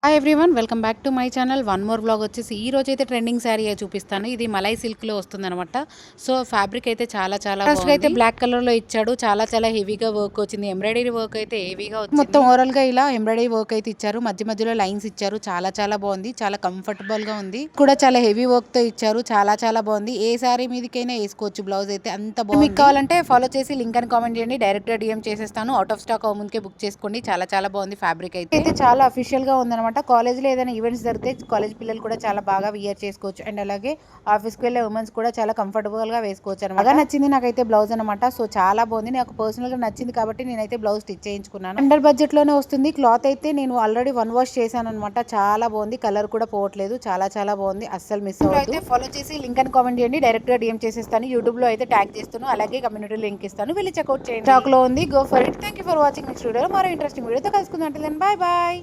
Hi everyone welcome back to my channel. One more vlog వచ్చేసి ఈ రోజు అయితే ట్రెండింగ్ శారీ చూపిస్తాను. ఇది మలై సిల్క్లో వస్తుందన్నమాట. సో ఫ్యాబ్రిక్ అయితే చాలా బాగుంది. అయితే బ్లాక్ కలర్లో ఇచ్చాడు. చాలా హెవీగా వర్క్ వచ్చింది. ఎంబ్రాయిడరీ వర్క్ అయితే హెవీగా వచ్చింది. మొత్తం ఓవరాల్గా ఇలా ఎంబ్రాయిడరీ వర్క్ అయితే ఇచ్చారు. మధ్యలో లైన్స్ ఇచ్చారు. చాలా బాగుంది. చాలా కంఫర్టబుల్గా ఉంది. కూడా చాలా హెవీ వర్క్తో ఇచ్చారు. చాలా బాగుంది. ఏ శారీ మీదకైనా వేసుకోవచ్చు. బ్లౌజ్ అయితే అంత బాగుంది. మీకు కావాలంటే ఫాలో చేసి లింక్ అని కామెంట్ చేయండి. డైరెక్ట్గా డిఎం చేసేస్తాను. అవుట్ ఆఫ్ స్టాక్ ముందుకే బుక్ చేసుకోండి. చాలా బాగుంది. ఫ్యాబ్రిక్ అయితే చాలా అఫీషియల్గా ఉందన్నమాట. కాలేజ్లో ఏదైనా ఈవెంట్స్ జరిగితే కాలేజ్ పిల్లలు కూడా చాలా బాగా వియర్ చేసుకోవచ్చు. అండ్ అలాగే ఆఫీస్కి వెళ్ళే ఉమెన్స్ కూడా చాలా కంఫర్టబుల్గా వేసుకోవచ్చు అనమాట. బాగా నచ్చింది నాకైతే బ్లౌజ్ అనమాట. సో చాలా బాగుంది. నాకు పర్సనల్గా నచ్చింది కాబట్టి నేనైతే బ్లౌజ్ స్టిచ్ చేయించుకున్నాను. అండర్ బడ్జెట్లోనే వస్తుంది. క్లాత్ అయితే నేను ఆల్రెడీ వాష్ చేశాను అనమాట. చాలా బాగుంది. కలర్ కూడా పోవట్లేదు. చాలా బాగుంది. అస్సలు మిస్ అవ్వదు. అయితే ఫాలో చేసి లింక్ అని కామెంట్ చేయండి. డైరెక్ట్గా డిఎం చేసేస్తాను. యూట్యూబ్లో అయితే ట్యాగ్ చేస్తాను. అలాగే కమ్యూనిటీ లింక్ ఇస్తాను. వెళ్ళి చెక్అవుట్ చేయండి. స్టాక్లో ఉంది. Go for it. Thank you for watching. Next వీడియోలో మరో ఇంట్రెస్టింగ్ వీడియోతో కలుసుకుందాం. అంటే బాయ్.